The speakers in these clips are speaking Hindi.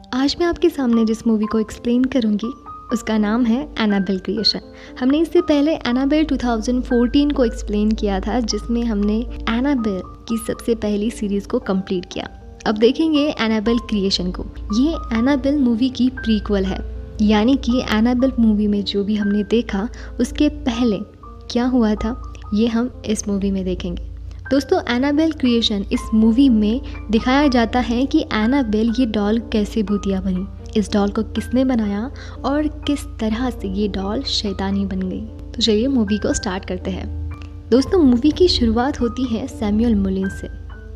आज मैं आपके सामने जिस मूवी को एक्सप्लेन करूंगी उसका नाम है एनाबेल क्रिएशन। हमने इससे पहले एनाबेल 2014 को एक्सप्लेन किया था, जिसमें हमने एनाबेल की सबसे पहली सीरीज़ को कंप्लीट किया। अब देखेंगे एनाबेल क्रिएशन को। ये एनाबेल मूवी की प्रीक्वल है, यानी कि एनाबेल मूवी में जो भी हमने देखा उसके पहले क्या हुआ था ये हम इस मूवी में देखेंगे। दोस्तों, एनाबेल क्रिएशन इस मूवी में दिखाया जाता है कि एनाबेल ये डॉल कैसे भूतिया बनी, इस डॉल को किसने बनाया और किस तरह से ये डॉल शैतानी बन गई। तो चलिए मूवी को स्टार्ट करते हैं। दोस्तों, मूवी की शुरुआत होती है सैमुअल मुलिन्स से।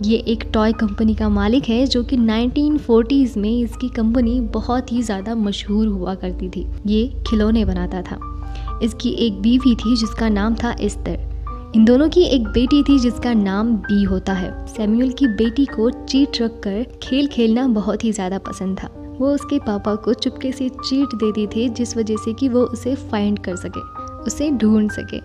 ये एक टॉय कंपनी का मालिक है जो कि 1940s में इसकी कंपनी बहुत ही ज़्यादा मशहूर हुआ करती थी। ये खिलौने बनाता था। इसकी एक बीवी थी जिसका नाम था एस्तर। इन दोनों की एक बेटी थी जिसका नाम बी होता है। सैमुअल की बेटी को चीट रख कर खेल खेलना बहुत ही ज़्यादा पसंद था। वो उसके पापा को चुपके से चीट देती थी, जिस वजह से कि वो उसे फाइंड कर सके, उसे ढूंढ सके।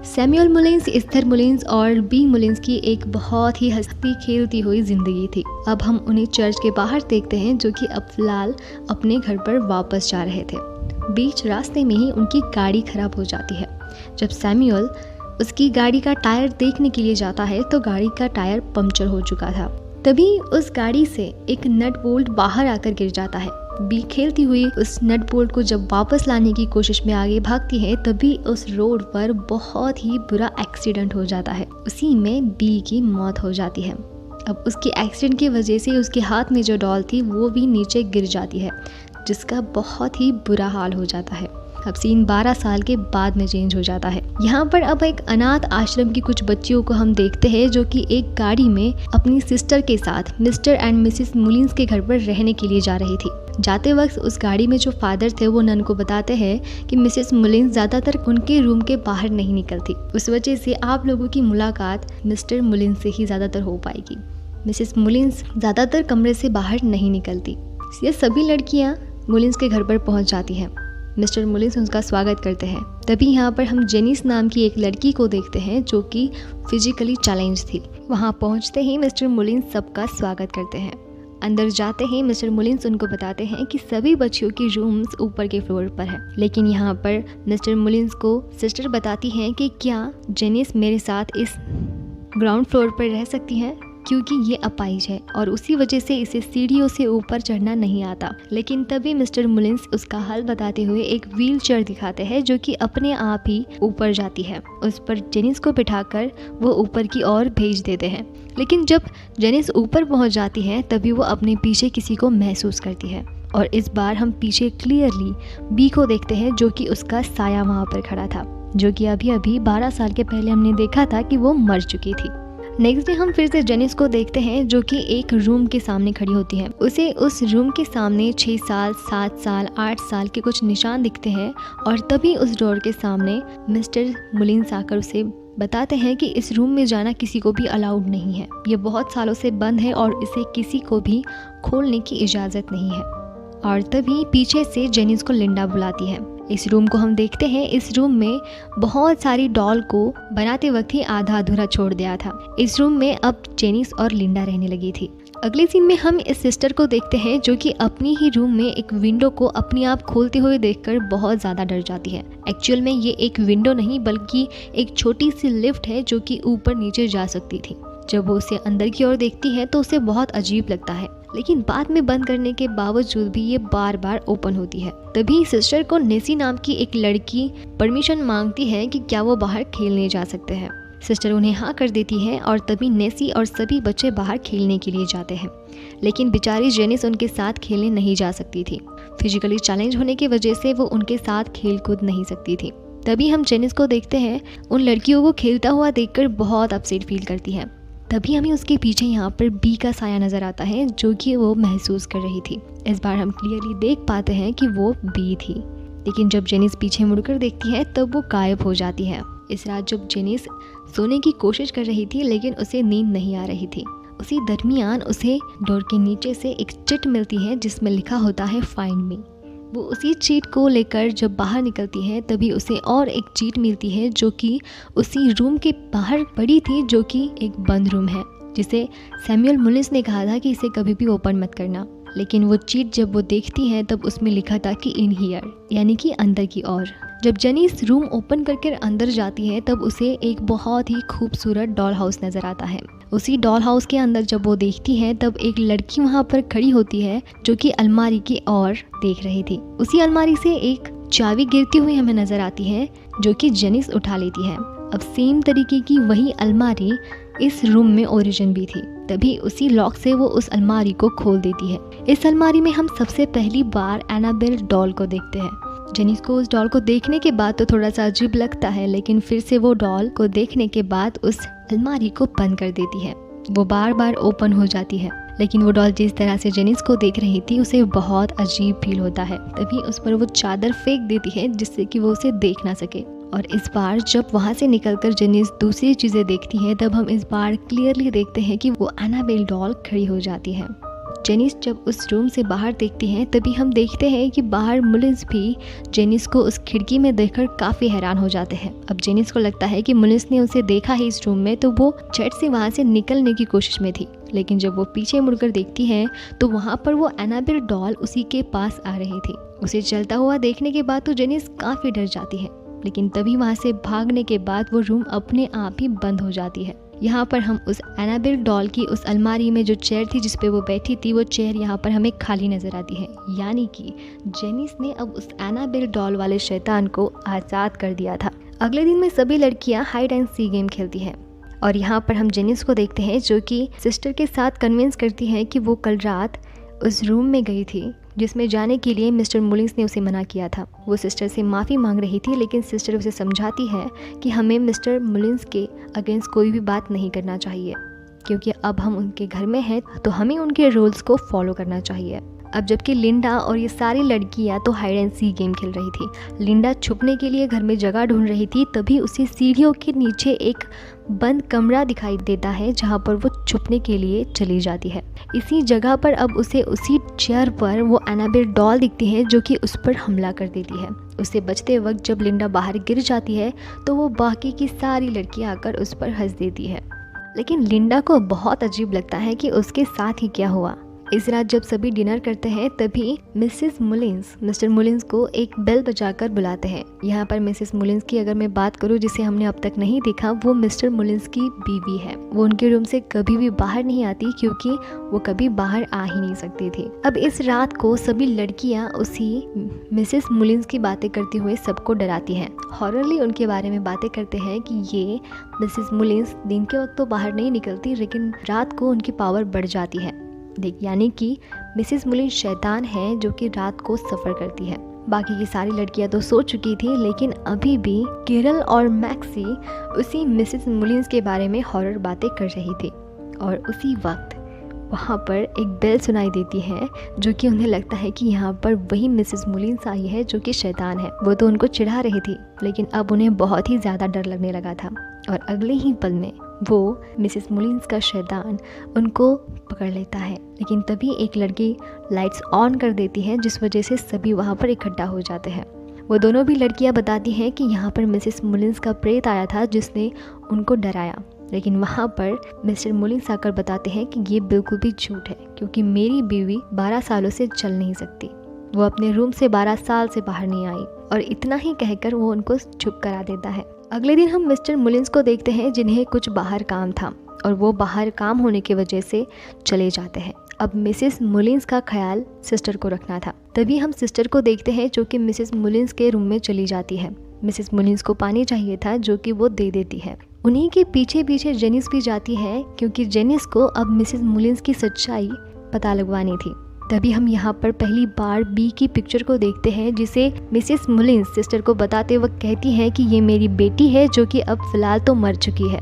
सैमुअल मुलिन्स, एस्थर मुलिन्स और बी मुलिन्स की एक बहुत ही हंसती खेलती हुई जिंदगी थी। अब हम उन्हें चर्च के बाहर देखते हैं, जो कि अब फिलहाल अपने घर पर वापस जा रहे थे। बीच रास्ते में ही उनकी गाड़ी खराब हो जाती है। जब सैमुअल उसकी गाड़ी का टायर देखने के लिए जाता है तो गाड़ी का टायर पंक्चर हो चुका था। तभी उस गाड़ी से एक नट बोल्ट बाहर आकर गिर जाता है। बी खेलती हुई उस नट बोल्ट को जब वापस लाने की कोशिश में आगे भागती है, तभी उस रोड पर बहुत ही बुरा एक्सीडेंट हो जाता है। उसी में बी की मौत हो जाती है। अब उसके एक्सीडेंट की वजह से उसके हाथ में जो डॉल थी वो भी नीचे गिर जाती है, जिसका बहुत ही बुरा हाल हो जाता है। अब सीन 12 साल के बाद में चेंज हो जाता है। यहाँ पर अब एक अनाथ आश्रम की कुछ बच्चियों को हम देखते हैं, जो कि एक गाड़ी में अपनी सिस्टर के साथ मिस्टर एंड मिसेस मुलिन्स के घर पर रहने के लिए जा रही थी। जाते वक्त उस गाड़ी में जो फादर थे वो नन को बताते हैं कि मिसेस मुलिन्स ज़्यादातर उनके रूम के बाहर नहीं निकलती, उस वजह से आप लोगों की मुलाकात मिस्टर मुलिन्स से ही ज़्यादातर हो पाएगी। मिसेस मुलिन्स ज़्यादातर कमरे से बाहर नहीं निकलती। ये सभी लड़कियाँ मुलिन्स के घर पर पहुँच जाती हैं। मिस्टर मुलिन्स उनका स्वागत करते हैं। तभी यहाँ पर हम जेनिस नाम की एक लड़की को देखते हैं, जो कि फिजिकली चैलेंज थी। वहाँ पहुँचते ही मिस्टर मुलिन्स सबका स्वागत करते हैं। अंदर जाते ही मिस्टर मुलिन्स उनको बताते हैं कि सभी बच्चियों की रूम्स ऊपर के फ्लोर पर है। लेकिन यहाँ पर मिस्टर मुलिन्स को सिस्टर बताती हैं कि क्या जेनिस मेरे साथ इस ग्राउंड फ्लोर पर रह सकती हैं, क्योंकि ये अपाहिज है और उसी वजह से इसे सीढ़ियों से ऊपर चढ़ना नहीं आता। लेकिन तभी मिस्टर मुलिन्स उसका हल बताते हुए एक व्हील चेयर दिखाते हैं, जो कि अपने आप ही ऊपर जाती है। उस पर जेनिस को बिठाकर वो ऊपर की ओर भेज देते हैं। लेकिन जब जेनिस ऊपर पहुंच जाती है तभी वो अपने पीछे किसी को महसूस करती है, और इस बार हम पीछे क्लियरली बी को देखते हैं, जो कि उसका साया वहाँ पर खड़ा था, जो कि अभी 12 साल के पहले हमने देखा था कि वो मर चुकी थी। नेक्स्ट डे हम फिर से जेनिस को देखते हैं, जो कि एक रूम के सामने खड़ी होती है। उसे उस रूम के सामने 6 साल, 7 साल, 8 साल के कुछ निशान दिखते हैं, और तभी उस डोर के सामने मिस्टर मुलिन्स आकर उसे बताते हैं कि इस रूम में जाना किसी को भी अलाउड नहीं है। ये बहुत सालों से बंद है और इसे किसी को भी खोलने की इजाज़त नहीं है। और तभी पीछे से जेनिस को लिंडा बुलाती है। इस रूम को हम देखते हैं। इस रूम में बहुत सारी डॉल को बनाते वक्त ही आधा अधूरा छोड़ दिया था। इस रूम में अब जेनिस और लिंडा रहने लगी थी। अगले सीन में हम इस सिस्टर को देखते हैं, जो कि अपनी ही रूम में एक विंडो को अपने आप खोलते हुए देखकर बहुत ज़्यादा डर जाती है। एक्चुअल में ये एक विंडो नहीं बल्कि एक छोटी सी लिफ्ट है, जो कि ऊपर नीचे जा सकती थी। जब वो उसे अंदर की ओर देखती है तो उसे बहुत अजीब लगता है, लेकिन बाद में बंद करने के बावजूद भी ये बार बार ओपन होती है। तभी सिस्टर को नेसी नाम की एक लड़की परमिशन मांगती है कि क्या वो बाहर खेलने जा सकते हैं। सिस्टर उन्हें हाँ कर देती है और तभी नेसी और सभी बच्चे बाहर खेलने के लिए जाते हैं। लेकिन बेचारी जेनिस उनके साथ खेलने नहीं जा सकती थी। फिजिकली चैलेंज होने की वजह से वो उनके साथ खेल कूद नहीं सकती थी। तभी हम जेनिस को देखते हैं। उन लड़कियों को खेलता हुआ देखकर बहुत अपसेट फील करती है। तभी हमें उसके पीछे यहाँ पर बी का साया नज़र आता है, जो कि वो महसूस कर रही थी। इस बार हम क्लियरली देख पाते हैं कि वो बी थी। लेकिन जब जेनिस पीछे मुड़कर देखती है तब वो गायब हो जाती है। इस रात जब जेनिस सोने की कोशिश कर रही थी, लेकिन उसे नींद नहीं आ रही थी, उसी दरमियान उसे डोर के नीचे से एक चिट मिलती है जिसमें लिखा होता है फाइंड मी। वो उसी चीट को लेकर जब बाहर निकलती है तभी उसे और एक चीट मिलती है, जो कि उसी रूम के बाहर पड़ी थी, जो कि एक बंद रूम है, जिसे सैमुअल मुलिन्स ने कहा था कि इसे कभी भी ओपन मत करना। लेकिन वो चीट जब वो देखती है तब उसमें लिखा था कि इन हियर, यानी कि अंदर की ओर। जब जेनिस रूम ओपन करके अंदर जाती है तब उसे एक बहुत ही खूबसूरत डॉल हाउस नजर आता है। उसी डॉल हाउस के अंदर जब वो देखती है तब एक लड़की वहाँ पर खड़ी होती है जो कि अलमारी की ओर देख रही थी। उसी अलमारी से एक चाबी गिरती हुई हमें नजर आती है जो कि जेनिस उठा लेती है। अब सेम तरीके की वही अलमारी इस रूम में ओरिजिन भी थी। तभी उसी लॉक से वो उस अलमारी को खोल देती है। इस अलमारी में हम सबसे पहली बार एनाबेल डॉल को देखते हैं। जेनिस को उस डॉल को देखने के बाद तो थोड़ा सा अजीब लगता है, लेकिन फिर से वो डॉल को देखने के बाद उस अलमारी को बंद कर देती है। वो बार बार ओपन हो जाती है, लेकिन वो डॉल जिस तरह से जेनिस को देख रही थी उसे बहुत अजीब फील होता है। तभी उस पर वो चादर फेंक देती है जिससे कि वो उसे देख ना सके। और इस बार जब वहाँ से निकलकर जेनिस दूसरी चीज़ें देखती है तब हम इस बार क्लियरली देखते हैं कि वो एनाबेल डॉल खड़ी हो जाती है। जेनिस जब उस रूम से बाहर देखती हैं तभी हम देखते हैं कि बाहर मुलिन्स भी जेनिस को उस खिड़की में देखकर काफ़ी हैरान हो जाते हैं। अब जेनिस को लगता है कि मुलिन्स ने उसे देखा है इस रूम में, तो वो झट से वहाँ से निकलने की कोशिश में थी। लेकिन जब वो पीछे मुड़कर देखती है तो वहाँ पर वो एनाबेल डॉल उसी के पास आ रही थी। उसे चलता हुआ देखने के बाद तो जेनिस काफ़ी डर जाती है, लेकिन तभी वहाँ से भागने के बाद वो रूम अपने आप ही बंद हो जाती है। यहाँ पर हम उस एनाबेल डॉल की उस अलमारी में जो चेयर थी जिस पे वो बैठी थी वो चेयर यहाँ पर हमें खाली नज़र आती है, यानी कि जेनिस ने अब उस एनाबेल डॉल वाले शैतान को आज़ाद कर दिया था। अगले दिन में सभी लड़कियाँ हाइड एंड सी गेम खेलती हैं और यहाँ पर हम जेनिस को देखते हैं जो कि सिस्टर के साथ कन्विंस करती है कि वो कल रात उस रूम में गई थी जिसमें जाने के लिए मिस्टर मुलिन्स ने उसे मना किया था। वो सिस्टर से माफ़ी मांग रही थी, लेकिन सिस्टर उसे समझाती है कि हमें मिस्टर मुलिन्स के अगेंस्ट कोई भी बात नहीं करना चाहिए, क्योंकि अब हम उनके घर में हैं तो हमें उनके रूल्स को फॉलो करना चाहिए। अब जबकि लिंडा और ये सारी लड़कियां तो हाइड एंड सी गेम खेल रही थी। लिंडा छुपने के लिए घर में जगह ढूंढ रही थी, तभी उसे सीढ़ियों के नीचे एक बंद कमरा दिखाई देता है जहां पर वो छुपने के लिए चली जाती है। इसी जगह पर अब उसे उसी चेयर पर वो एनाबेल डॉल दिखती है जो कि उस पर हमला कर देती है। उसे बचते वक्त जब लिंडा बाहर गिर जाती है तो वो बाकी की सारी लड़कियां आकर उस पर हंस देती है, लेकिन लिंडा को बहुत अजीब लगता है कि उसके साथ ही क्या हुआ। इस रात जब सभी डिनर करते हैं तभी मिसेस मुलिन्स मिस्टर मुलिन्स को एक बेल बजाकर बुलाते हैं। यहाँ पर मिसेस मुलिन्स की अगर मैं बात करूँ जिसे हमने अब तक नहीं देखा, वो मिस्टर मुलिन्स की बीवी है। वो उनके रूम से कभी भी बाहर नहीं आती क्योंकि वो कभी बाहर आ ही नहीं सकती थी। अब इस रात को सभी लड़कियाँ उसी मिसेस मुलिन्स की बातें करते हुए सबको डराती हैं। हॉररली उनके बारे में बातें करते हैं कि ये मिसेस मुलिन्स दिन के वक्त तो बाहर नहीं निकलती, लेकिन रात को उनकी पावर बढ़ जाती है। यानी कि मिसेस मुलिन्स शैतान है जो कि रात को सफ़र करती है। बाकी की सारी लड़कियां तो सो चुकी थी, लेकिन अभी भी केरल और मैक्सी उसी मिसेस मुलिन्स के बारे में हॉरर बातें कर रही थी। और उसी वक्त वहाँ पर एक बेल सुनाई देती है जो कि उन्हें लगता है कि यहाँ पर वही मिसेस मुलिन्स आई है जो कि शैतान है। वो तो उनको चिढ़ा रही थी, लेकिन अब उन्हें बहुत ही ज़्यादा डर लगने लगा था और अगले ही पल में वो मिसेस मुलिन्स का शैतान उनको पकड़ लेता है। लेकिन तभी एक लड़की लाइट्स ऑन कर देती है जिस वजह से सभी वहाँ पर इकट्ठा हो जाते हैं। वो दोनों भी लड़कियाँ बताती हैं कि यहाँ पर मिसेस मुलिन्स का प्रेत आया था जिसने उनको डराया, लेकिन वहाँ पर मिस्टर मुलिन्स आकर बताते हैं कि ये बिल्कुल भी झूठ है क्योंकि मेरी बीवी 12 सालों से चल नहीं सकती। वो अपने रूम से 12 साल से बाहर नहीं आई। और इतना ही कहकर वो उनको चुप करा देता है। अगले दिन हम मिस्टर मुलिन्स को देखते हैं जिन्हें कुछ बाहर काम था और वो बाहर काम होने की वजह से चले जाते हैं। अब मिसेस मुलिन्स का ख्याल सिस्टर को रखना था। तभी हम सिस्टर को देखते हैं जो कि मिसेस मुलिन्स के रूम में चली जाती है। मिसेस मुलिन्स को पानी चाहिए था जो कि वो दे देती है। उन्हीं के पीछे पीछे जेनिस भी जाती है क्योंकि जेनिस को अब मिसेस मुलिन्स की सच्चाई पता लगवानी थी। तभी हम यहाँ पर पहली बार बी की पिक्चर को देखते हैं जिसे मिसेस मुलिन्स सिस्टर को बताते वक्त कहती है कि ये मेरी बेटी है जो कि अब फिलहाल तो मर चुकी है।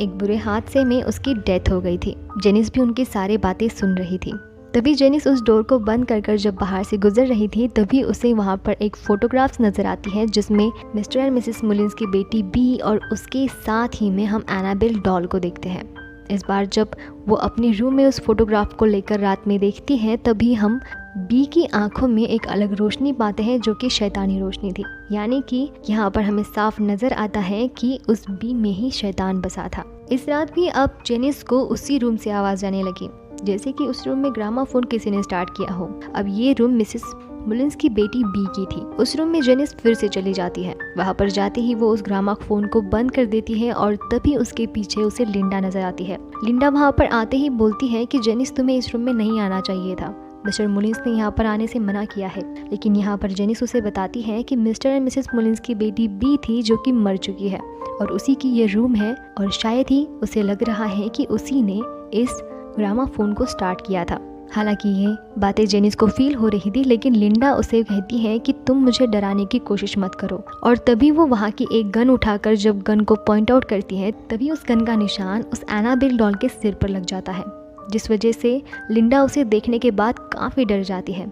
एक बुरे हादसे में उसकी डेथ हो गई थी। जेनिस भी उनकी सारी बातें सुन रही थी। तभी जेनिस उस डोर को बंद कर जब बाहर से गुजर रही थी तभी उसे वहाँ पर एक फोटोग्राफ्स नजर आती है जिसमें मिस्टर एंड मिसेस मुलिन्स की बेटी बी और उसके साथ ही में हम एनाबेल डॉल को देखते हैं। इस बार जब वो अपने रूम में उस फोटोग्राफ को लेकर रात में देखती है तभी हम बी की आंखों में एक अलग रोशनी पाते हैं जो कि शैतानी रोशनी थी। यानी कि यहाँ पर हमें साफ नजर आता है कि उस बी में ही शैतान बसा था। इस रात भी अब जेनिस को उसी रूम से आवाज़ आने लगी जैसे कि उस रूम में ग्रामाफोन किसी ने स्टार्ट किया हो। अब ये रूम मिसेस मुलिन्स की बेटी बी की थी। उस रूम में जेनिस फिर से चली जाती है। वहाँ पर जाते ही वो उस ग्रामाफोन को बंद कर देती है और तभी उसके पीछे उसे लिंडा नजर आती है। लिंडा वहाँ पर आते ही बोलती है कि जेनिस तुम्हें इस रूम में नहीं आना चाहिए था, मिस्टर मुलिन्स ने यहाँ पर आने से मना किया है। लेकिन यहाँ पर जेनिस उसे बताती है कि मिस्टर एंड मिसेस मुलिन्स की बेटी बी थी जो कि मर चुकी है और उसी की ये रूम है और शायद ही उसे लग रहा है कि उसी ने इस ग्रामाफोन को स्टार्ट किया था। हालांकि ये बातें जेनिस को फील हो रही थी, लेकिन लिंडा उसे कहती है कि तुम मुझे डराने की कोशिश मत करो। और तभी वो वहाँ की एक गन उठाकर जब गन को पॉइंट आउट करती है, तभी उस गन का निशान उस एनाबेल डॉल के सिर पर लग जाता है, जिस वजह से लिंडा उसे देखने के बाद काफ़ी डर जाती है।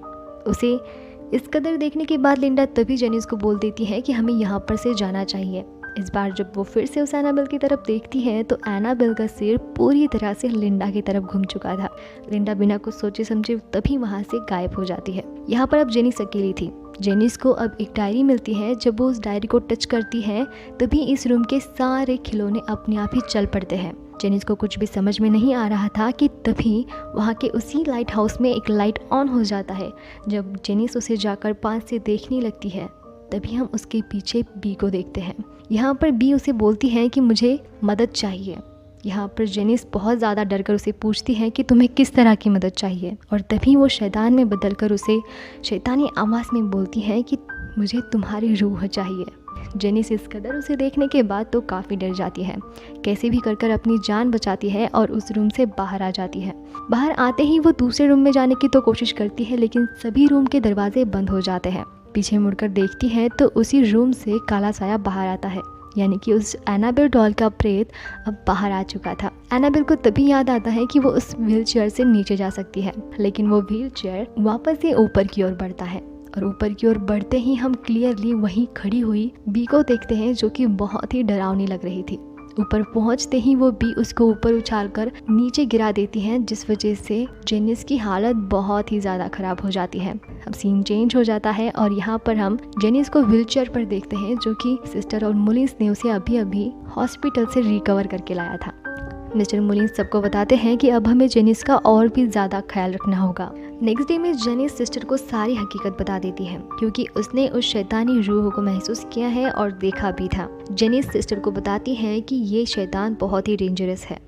उसे इस कदर देखने के बाद लिंडा तभी जेनिस को बोल देती है कि हमें यहाँ पर से जाना चाहिए। इस बार जब वो फिर से उस एनाबेल की तरफ देखती है तो एनाबेल का सिर पूरी तरह से लिंडा की तरफ घूम चुका था। लिंडा बिना कुछ सोचे समझे तभी वहाँ से गायब हो जाती है। यहाँ पर अब जेनिस अकेली थी। जेनिस को अब एक डायरी मिलती है। जब वो उस डायरी को टच करती है तभी इस रूम के सारे खिलौने अपने आप ही चल पड़ते हैं। जेनिस को कुछ भी समझ में नहीं आ रहा था कि तभी वहाँ के उसी लाइट हाउस में एक लाइट ऑन हो जाता है। जब जेनिस उसे जाकर पास से देखने लगती है तभी हम उसके पीछे बी को देखते हैं। यहाँ पर बी उसे बोलती है कि मुझे मदद चाहिए। यहाँ पर जेनिस बहुत ज़्यादा डरकर उसे पूछती है कि तुम्हें किस तरह की मदद चाहिए, और तभी वो शैतान में बदलकर उसे शैतानी आवाज़ में बोलती है कि मुझे तुम्हारी रूह चाहिए। जेनिस इस कदर उसे देखने के बाद तो काफ़ी डर जाती है। कैसे भी कर अपनी जान बचाती है और उस रूम से बाहर आ जाती है। बाहर आते ही वो दूसरे रूम में जाने की तो कोशिश करती है, लेकिन सभी रूम के दरवाजे बंद हो जाते हैं। पीछे मुड़कर देखती है तो उसी रूम से काला साया बाहर आता है, यानी कि उस एनाबेल डॉल का प्रेत अब बाहर आ चुका था। एनाबेल को तभी याद आता है कि वो उस व्हील चेयर से नीचे जा सकती है, लेकिन वो व्हील चेयर वापस से ऊपर की ओर बढ़ता है और ऊपर की ओर बढ़ते ही हम क्लियरली वहीं खड़ी हुई बी को देखते हैं, जो कि बहुत ही डरावनी लग रही थी। ऊपर पहुंचते ही वो बी उसको ऊपर उछालकर नीचे गिरा देती है, जिस वजह से जेनिस की हालत बहुत ही ज़्यादा ख़राब हो जाती है। अब सीन चेंज हो जाता है और यहाँ पर हम जेनिस को व्हीलचेयर पर देखते हैं, जो कि सिस्टर और मुलिन्स ने उसे अभी अभी हॉस्पिटल से रिकवर करके लाया था। मिस्टर मुलिन्स सबको बताते हैं कि अब हमें जेनिस का और भी ज़्यादा ख्याल रखना होगा। नेक्स्ट डे में जेनिस सिस्टर को सारी हकीकत बता देती है, क्योंकि उसने उस शैतानी रूह को महसूस किया है और देखा भी था। जेनिस सिस्टर को बताती है कि ये शैतान बहुत ही डेंजरस है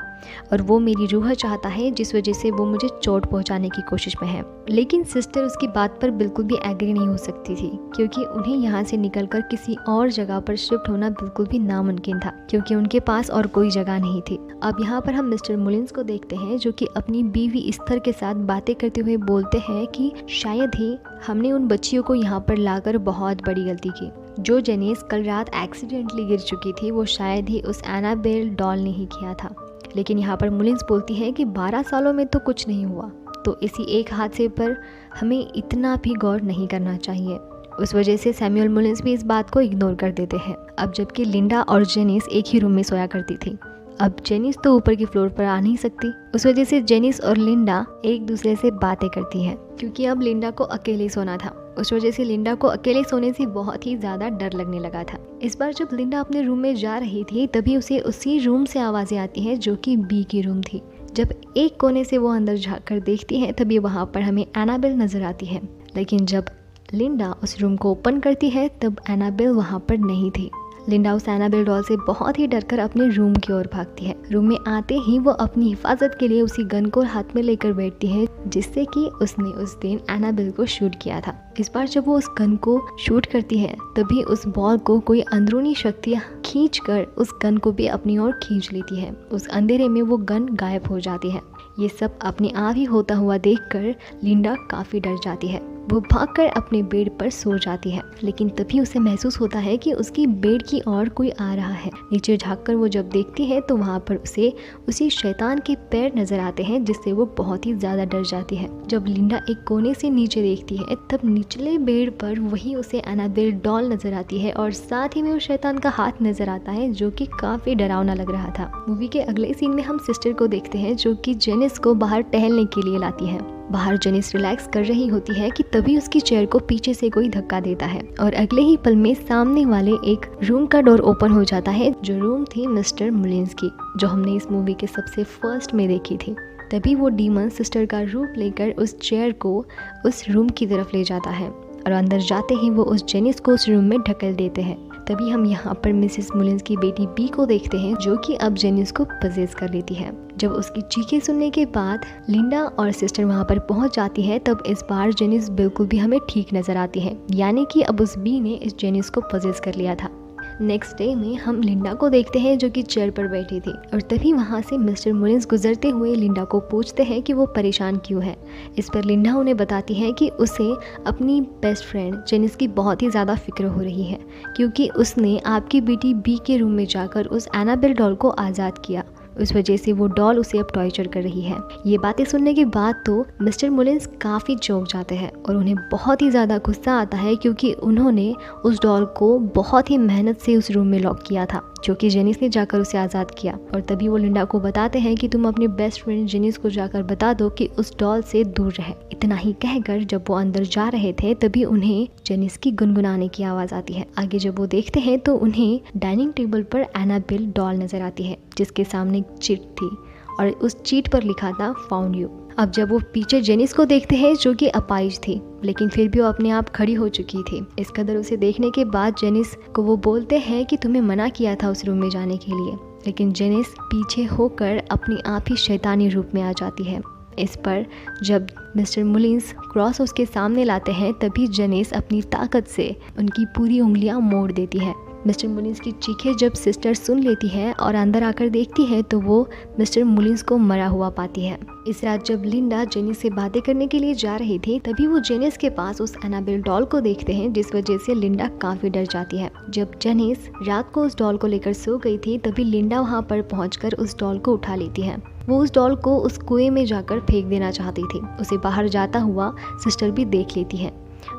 और वो मेरी रूह चाहता है, जिस वजह से वो मुझे चोट पहुंचाने की कोशिश में है। लेकिन सिस्टर उसकी बात पर बिल्कुल भी एग्री नहीं हो सकती थी, क्योंकि उन्हें यहाँ से निकलकर किसी और जगह पर शिफ्ट होना बिल्कुल भी नामुमकिन था, क्योंकि उनके पास और कोई जगह नहीं थी। अब यहाँ पर हम मिस्टर मुलिन्स को देखते हैं, जो कि अपनी बीवी इस्थर के साथ बातें करते हुए बोलते हैं कि शायद ही हमने उन बच्चियों को यहाँ पर लाकर बहुत बड़ी गलती की। जो जेनिस कल रात एक्सीडेंटली गिर चुकी थी, वो शायद ही उस एनाबेल डॉल ने ही किया था। लेकिन यहाँ पर मुलिन्स बोलती है कि 12 सालों में तो कुछ नहीं हुआ, तो इसी एक हादसे पर हमें इतना भी गौर नहीं करना चाहिए। उस वजह से सैमुअल मुलिन्स भी इस बात को इग्नोर कर देते हैं। अब जबकि लिंडा और जेनिस एक ही रूम में सोया करती थी, अब जेनिस तो ऊपर की फ्लोर पर आ नहीं सकती। उस वजह से जेनिस और लिंडा एक दूसरे से बातें करती हैं, क्योंकि अब लिंडा को अकेले सोना था। उस वजह से लिंडा को अकेले सोने से बहुत ही ज़्यादा डर लगने लगा था। इस बार जब लिंडा अपने रूम में जा रही थी, तभी उसे उसी रूम से आवाज़ें आती हैं, जो कि बी की रूम थी। जब एक कोने से वो अंदर झाँक कर देखती है, तभी वहाँ पर हमें एनाबेल नज़र आती है। लेकिन जब लिंडा उस रूम को ओपन करती है, तब एनाबेल वहाँ पर नहीं थी। लिंडा उस एनाबेल डॉल से बहुत ही डरकर अपने रूम की ओर भागती है। रूम में आते ही वो अपनी हिफाजत के लिए उसी गन को हाथ में लेकर बैठती है, जिससे कि उसने उस दिन एनाबेल को शूट किया था। इस बार जब वो उस गन को शूट करती है, तभी उस बॉल को कोई अंदरूनी शक्ति खींचकर उस गन को भी अपनी ओर खींच लेती है। उस अंधेरे में वो गन गायब हो जाती है। ये सब अपने आप ही होता हुआ देखकर लिंडा काफ़ी डर जाती है। वो भागकर अपने बेड पर सो जाती है, लेकिन तभी उसे महसूस होता है कि उसकी बेड की ओर कोई आ रहा है। नीचे झांककर वो जब देखती है तो वहाँ पर उसे उसी शैतान के पैर नजर आते हैं, जिससे वो बहुत ही ज़्यादा डर जाती है। जब लिंडा एक कोने से नीचे देखती है, तब निचले बेड पर वही उसे एनाबेल डॉल नजर आती है और साथ ही में उस शैतान का हाथ नजर आता है, जो कि काफ़ी डरावना लग रहा था। मूवी के अगले सीन में हम सिस्टर को देखते हैं, जो कि जेनिस को बाहर टहलने के लिए लाती है। बाहर जेनिस रिलैक्स कर रही होती है कि तभी उसकी चेयर को पीछे से कोई धक्का देता है और अगले ही पल में सामने वाले एक रूम का डोर ओपन हो जाता है, जो रूम थी मिस्टर मुलिन्स की, जो हमने इस मूवी के सबसे फर्स्ट में देखी थी। तभी वो डीमन सिस्टर का रूप लेकर उस चेयर को उस रूम की तरफ ले जाता है और अंदर जाते ही वो उस जेनिस को उस रूम में ढकेल देते हैं। तभी हम यहाँ पर मिसेस मुलिन्स की बेटी बी को देखते हैं, जो कि अब जेनिस को पजेस कर लेती है। जब उसकी चीखें सुनने के बाद लिंडा और सिस्टर वहाँ पर पहुँच जाती है, तब इस बार जेनिस बिल्कुल भी हमें ठीक नजर आती है, यानी कि अब उस बी ने इस जेनिस को पजेस कर लिया था। नेक्स्ट डे में हम लिंडा को देखते हैं, जो कि चेयर पर बैठी थी, और तभी वहाँ से मिस्टर मुलिन्स गुजरते हुए लिंडा को पूछते हैं कि वो परेशान क्यों है। इस पर लिंडा उन्हें बताती है कि उसे अपनी बेस्ट फ्रेंड जेनिस की बहुत ही ज़्यादा फिक्र हो रही है, क्योंकि उसने आपकी बेटी बी के रूम में जाकर उस एनाबेल डॉल को आज़ाद किया। उस वजह से वो डॉल उसे अब टॉर्चर कर रही है। ये बातें सुनने के बाद तो मिस्टर मुलिन्स काफ़ी चौंक जाते हैं और उन्हें बहुत ही ज़्यादा गुस्सा आता है, क्योंकि उन्होंने उस डॉल को बहुत ही मेहनत से उस रूम में लॉक किया था, जो कि जेनिस ने जाकर उसे आज़ाद किया। और तभी वो लिंडा को बताते हैं कि तुम अपने बेस्ट फ्रेंड जेनिस को जाकर बता दो कि उस डॉल से दूर रहे। इतना ही कहकर जब वो अंदर जा रहे थे, तभी उन्हें जेनिस की गुनगुनाने की आवाज़ आती है। आगे जब वो देखते हैं तो उन्हें डाइनिंग टेबल पर एनाबेल डॉल नज़र आती है, जिसके सामने एक चिट थी और उस चीट पर लिखा था फाउंड यू। अब जब वो पीछे जेनिस को देखते हैं, जो कि अपाहिज थी, लेकिन फिर भी वो अपने आप खड़ी हो चुकी थी। इस कदर उसे देखने के बाद जेनिस को वो बोलते हैं कि तुम्हें मना किया था उस रूम में जाने के लिए, लेकिन जेनिस पीछे होकर अपने आप ही शैतानी रूप में आ जाती है। इस पर जब मिस्टर मुलिन्स क्रॉस उसके सामने लाते हैं, तभी जेनिस अपनी ताकत से उनकी पूरी उंगलियां मोड़ देती है। मिस्टर मुलिन्स की चीखें जब सिस्टर सुन लेती है और अंदर आकर देखती है, तो वो मिस्टर मुलिन्स को मरा हुआ पाती है। इस रात जब लिंडा जेनिस से बातें करने के लिए जा रही थी, तभी वो जेनिस के पास उस एनाबेल डॉल को देखते हैं, जिस वजह से लिंडा काफ़ी डर जाती है। जब जेनिस रात को उस डॉल को लेकर सो गई थी, तभी लिंडा वहाँ पर पहुँचकर उस डॉल को उठा लेती है। वो उस डॉल को उस कुएं में जाकर फेंक देना चाहती थी। उसे बाहर जाता हुआ सिस्टर भी देख लेती है।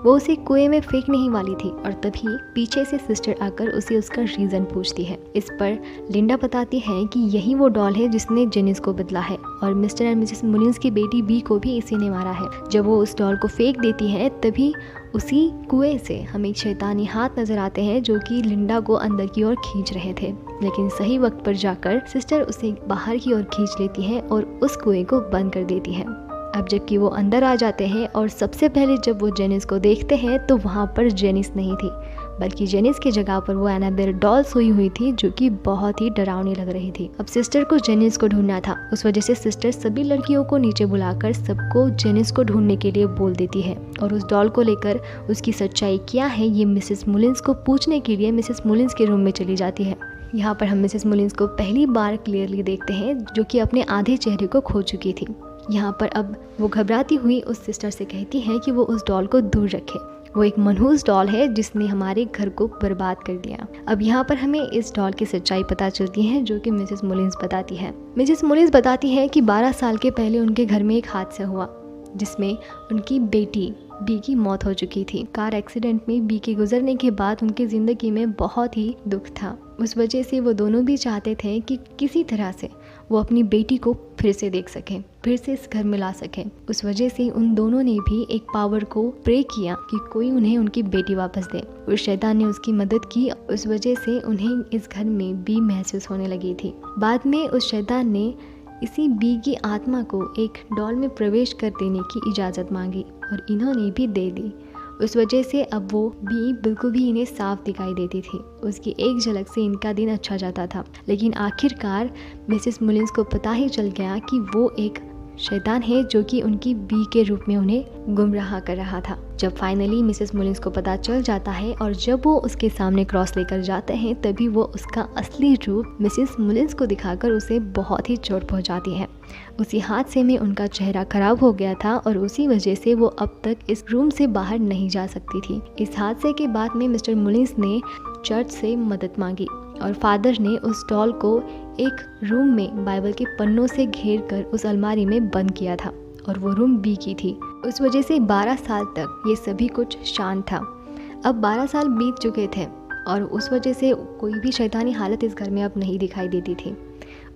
वो उसे कुएं में फेंक नहीं वाली थी, और तभी पीछे से सिस्टर आकर उसे उसका रीज़न पूछती है। इस पर लिंडा बताती है कि यही वो डॉल है जिसने जेनिस को बदला है, और मिस्टर एंड मिसेस मुलिन्स की बेटी बी को भी इसी ने मारा है। जब वो उस डॉल को फेंक देती है, तभी उसी कुएं से हमें एक शैतानी हाथ नजर आते हैं, जो कि लिंडा को अंदर की ओर खींच रहे थे, लेकिन सही वक्त पर जाकर सिस्टर उसे बाहर की ओर खींच लेती है और उस कुएं को बंद कर देती है। अब जबकि वो अंदर आ जाते हैं और सबसे पहले जब वो जेनिस को देखते हैं, तो वहाँ पर जेनिस नहीं थी, बल्कि जेनिस की जगह पर वो एनाबेल डॉल सोई हुई थी, जो कि बहुत ही डरावनी लग रही थी। अब सिस्टर को जेनिस को ढूंढना था, उस वजह से सिस्टर सभी लड़कियों को नीचे बुलाकर सबको जेनिस को ढूंढने के लिए बोल देती है, और उस डॉल को लेकर उसकी सच्चाई क्या है ये मिसेस मुलिन्स को पूछने के लिए मिसेस मुलिन्स के रूम में चली जाती है। यहाँ पर हम मिसेस मुलिन्स को पहली बार क्लियरली देखते हैं, जो कि अपने आधे चेहरे को खो चुकी थी। यहाँ पर अब वो घबराती हुई उस सिस्टर से कहती है कि वो उस डॉल को दूर रखे। वो एक मनहूस डॉल है जिसने हमारे घर को बर्बाद कर दिया। अब यहाँ पर हमें इस डॉल की सच्चाई पता चलती है, जो कि मिसेस मुलिन्स बताती है। मिसेस मुलिन्स बताती है कि 12 साल के पहले उनके घर में एक हादसा हुआ, जिसमें उनकी बेटी बी की मौत हो चुकी थी। कार एक्सीडेंट में बी के गुजरने के बाद उनकी ज़िंदगी में बहुत ही दुख था। उस वजह से वो दोनों भी चाहते थे कि किसी तरह से वो अपनी बेटी को फिर से देख सकें, फिर से इस घर में ला सकें। उस वजह से उन दोनों ने भी एक पावर को प्रे किया कि कोई उन्हें उनकी बेटी वापस दे। उस शैतान ने उसकी मदद की, उस वजह से उन्हें इस घर में बी महसूस होने लगी थी। बाद में उस शैतान ने इसी बी की आत्मा को एक डॉल में प्रवेश कर देने की इजाज़त मांगी, और इन्होंने भी दे दी। उस वजह से अब वो बी बिल्कुल भी इन्हें साफ दिखाई देती थी। उसकी एक झलक से इनका दिन अच्छा जाता था, लेकिन आखिरकार मिसेस मुलिन्स को पता ही चल गया कि वो एक शैतान है, जो कि उनकी बी के रूप में उन्हें गुमराह कर रहा था। जब फाइनली मिसेस मुलिन्स को पता चल जाता है और जब वो उसके सामने क्रॉस लेकर जाते हैं, तभी वो उसका असली रूप मिसेस मुलिन्स को दिखाकर उसे बहुत ही चोट पहुंचाती है। उसी हादसे में उनका चेहरा खराब हो गया था, और उसी वजह से वो अब तक इस रूम से बाहर नहीं जा सकती थी। इस हादसे के बाद में मिस्टर मुलिन्स ने चर्च से मदद मांगी, और फादर ने उस डॉल को एक रूम में बाइबल के पन्नों से घेर कर उस अलमारी में बंद किया था, और वो रूम बी की थी। उस वजह से 12 साल तक ये सभी कुछ शांत था। अब 12 साल बीत चुके थे, और उस वजह से कोई भी शैतानी हालत इस घर में अब नहीं दिखाई देती थी।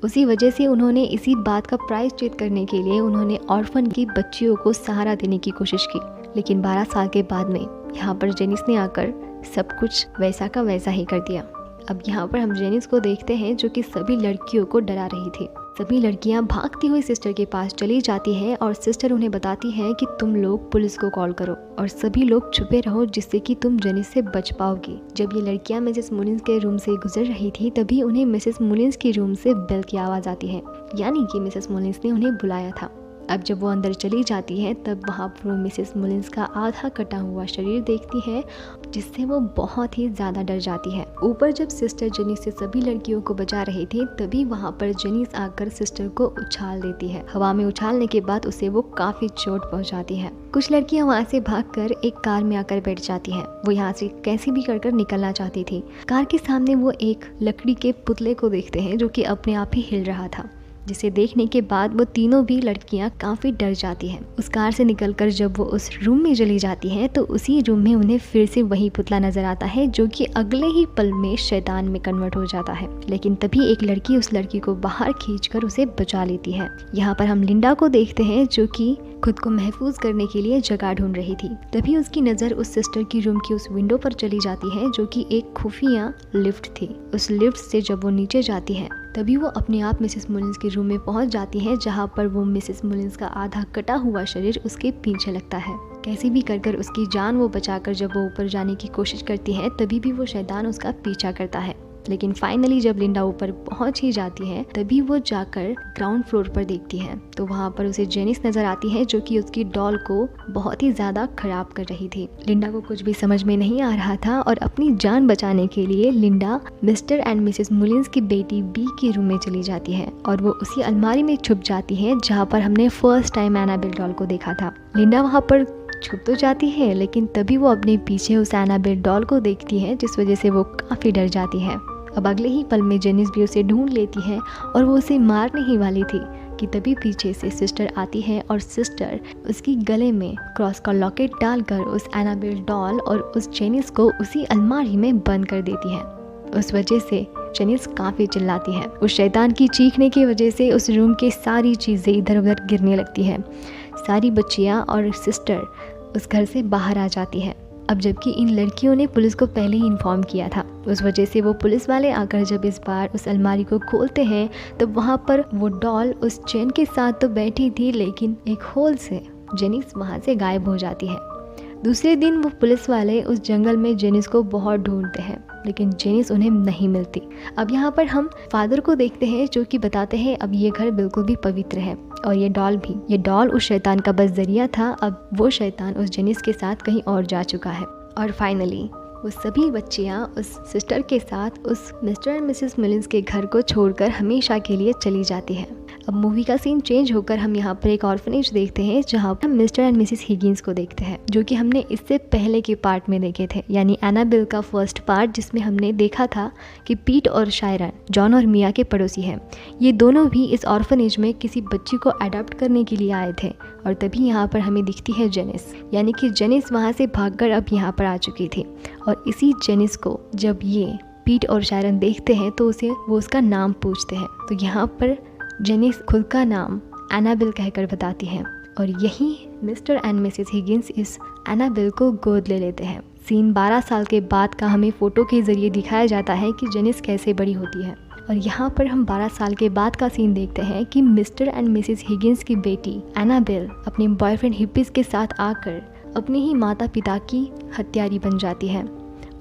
उसी वजह से उन्होंने इसी बात का प्रायश्चित करने के लिए उन्होंने ऑर्फन की बच्चियों को सहारा देने की कोशिश की। लेकिन 12 साल के बाद में यहाँ पर जेनिस ने आकर सब कुछ वैसा का वैसा ही कर दिया। अब यहाँ पर हम जेनिस को देखते हैं जो कि सभी लड़कियों को डरा रही थी। सभी लड़कियां भागती हुई सिस्टर के पास चली जाती है और सिस्टर उन्हें बताती है कि तुम लोग पुलिस को कॉल करो और सभी लोग छुपे रहो जिससे कि तुम जेनिस से बच पाओगी। जब ये लड़कियां मिसेस मुलिन्स के रूम से गुजर रही थी तभी उन्हें मिसेस मुलिन्स के रूम से बेल की आवाज़ आती है, यानी कि मिसेस मुलिन्स ने उन्हें बुलाया था। अब जब वो अंदर चली जाती है तब वहाँ पर वो मिसेस मुलिन्स का आधा कटा हुआ शरीर देखती है, जिससे वो बहुत ही ज़्यादा डर जाती है। ऊपर जब सिस्टर जेनिस से सभी लड़कियों को बचा रही थी तभी वहाँ पर जेनिस आकर सिस्टर को उछाल देती है। हवा में उछालने के बाद उसे वो काफ़ी चोट पहुँचाती है। कुछ लड़कियाँ वहाँ से भागकर एक कार में आकर बैठ जाती हैं। वो यहाँ से कैसे भी कर निकलना चाहती थी। कार के सामने वो एक लकड़ी के पुतले को देखते हैं जो कि अपने आप ही हिल रहा था, जिसे देखने के बाद वो तीनों भी लड़कियां काफ़ी डर जाती हैं। उस कार से निकलकर जब वो उस रूम में चली जाती हैं तो उसी रूम में उन्हें फिर से वही पुतला नजर आता है जो कि अगले ही पल में शैतान में कन्वर्ट हो जाता है। लेकिन तभी एक लड़की उस लड़की को बाहर खींचकर उसे बचा लेती है। यहाँ पर हम लिंडा को देखते हैं जो कि खुद को महफूज करने के लिए जगह ढूंढ रही थी। तभी उसकी नज़र उस सिस्टर की रूम की उस विंडो पर चली जाती है जो कि एक खुफिया लिफ्ट थी। उस लिफ्ट से जब वो नीचे जाती है तभी वो अपने आप मिसेस मुलिन्स के रूम में पहुंच जाती है, जहां पर वो मिसेस मुलिन्स का आधा कटा हुआ शरीर उसके पीछे लगता है। कैसे भी कर उसकी जान वो बचाकर जब वो ऊपर जाने की कोशिश करती है तभी भी वो शैतान उसका पीछा करता है। लेकिन फाइनली जब लिंडा ऊपर पहुंच ही जाती है तभी वो जाकर ग्राउंड फ्लोर पर देखती है तो वहां पर उसे जेनिस नजर आती है जो कि उसकी डॉल को बहुत ही ज्यादा खराब कर रही थी। लिंडा को कुछ भी समझ में नहीं आ रहा था और अपनी जान बचाने के लिए Linda mister and Mrs Mullins की बेटी बी के रूम में चली जाती है और वो उसी अलमारी में छुप जाती है जहाँ पर हमने फर्स्ट टाइम एनाबेल डॉल को देखा था। लिंडा वहाँ पर छुप तो जाती है लेकिन तभी वो अपने पीछे उस एनाबेल डॉल को देखती है, जिस वजह से वो काफ़ी डर जाती है। अब अगले ही पल में जेनिस भी उसे ढूंढ लेती है और वो उसे मारने ही वाली थी कि तभी पीछे से सिस्टर आती है और सिस्टर उसकी गले में क्रॉस का लॉकेट डालकर उस एनाबेल डॉल और उस जेनिस को उसी अलमारी में बंद कर देती है। उस वजह से जेनिस काफ़ी चिल्लाती है। उस शैतान की चीखने की वजह से उस रूम की सारी चीज़ें इधर उधर गिरने लगती है। सारी बच्चियाँ और सिस्टर उस घर से बाहर आ जाती है। अब जबकि इन लड़कियों ने पुलिस को पहले ही इन्फॉर्म किया था, उस वजह से वो पुलिस वाले आकर जब इस बार उस अलमारी को खोलते हैं तो वहाँ पर वो डॉल उस चेन के साथ तो बैठी थी लेकिन एक होल से जेनिस वहाँ से गायब हो जाती है। दूसरे दिन वो पुलिस वाले उस जंगल में जेनिस को बहुत ढूंढते हैं लेकिन जेनिस उन्हें नहीं मिलती। अब यहाँ पर हम फादर को देखते हैं जो कि बताते हैं अब ये घर बिल्कुल भी पवित्र है और ये डॉल भी। ये डॉल उस शैतान का बस जरिया था। अब वो शैतान उस जेनिस के साथ कहीं और जा चुका है और फाइनली वो सभी बच्चियाँ उस सिस्टर के साथ उस मिस्टर एंड मिसेस मुलिन्स के घर को छोड़कर हमेशा के लिए चली जाती है। अब मूवी का सीन चेंज होकर हम यहाँ पर एक ऑर्फनेज देखते हैं जहाँ पर हम मिस्टर एंड मिसेस हिगिंस को देखते हैं जो कि हमने इससे पहले के पार्ट में देखे थे, यानी एनाबेल का फर्स्ट पार्ट जिसमें हमने देखा था कि पीट और शायरन जॉन और मिया के पड़ोसी हैं। ये दोनों भी इस ऑर्फनेज में किसी बच्ची को अडॉप्ट करने के लिए आए थे और तभी यहाँ पर हमें दिखती है जेनिस, यानी कि जेनिस वहाँ से भागकर अब यहाँ पर आ चुकी थी। और इसी जेनिस को जब ये पीट और शायरन देखते हैं तो वो उसका नाम पूछते हैं तो यहाँ पर जेनिस खुद का नाम एनाबेल कहकर बताती है और यही मिस्टर एंड मिसेस हिगिंस इस एनाबेल को गोद ले लेते हैं। सीन 12 साल के बाद का हमें फ़ोटो के ज़रिए दिखाया जाता है कि जेनिस कैसे बड़ी होती है और यहाँ पर हम 12 साल के बाद का सीन देखते हैं कि मिस्टर एंड मिसेस हिगिंस की बेटी एनाबेल अपने बॉयफ्रेंड हिप्पीज के साथ आकर अपने ही माता पिता की हत्यारी बन जाती है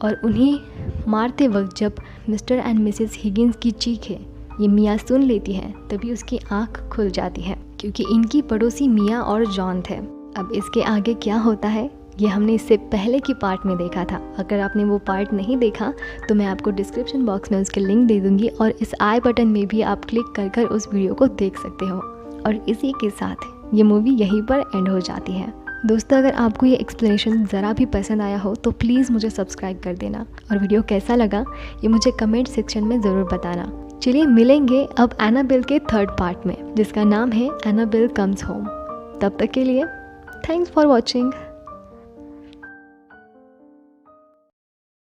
और उन्हें मारते वक्त जब मिस्टर एंड मिसेस हिगिंस की चीखें ये मिया सुन लेती है तभी उसकी आंख खुल जाती है क्योंकि इनकी पड़ोसी मिया और जॉन थे। अब इसके आगे क्या होता है ये हमने इससे पहले की पार्ट में देखा था। अगर आपने वो पार्ट नहीं देखा तो मैं आपको डिस्क्रिप्शन बॉक्स में उसके लिंक दे दूंगी और इस आई बटन में भी आप क्लिक कर उस वीडियो को देख सकते हो। और इसी के साथ ये मूवी यहीं पर एंड हो जाती है। दोस्तों, अगर आपको ये एक्सप्लेनेशन ज़रा भी पसंद आया हो तो प्लीज़ मुझे सब्सक्राइब कर देना और वीडियो कैसा लगा ये मुझे कमेंट सेक्शन में ज़रूर बताना। चलिए मिलेंगे अब एनाबेल के थर्ड पार्ट में जिसका नाम है एनाबेल कम्स होम। तब तक के लिए थैंक्स फॉर वॉचिंग।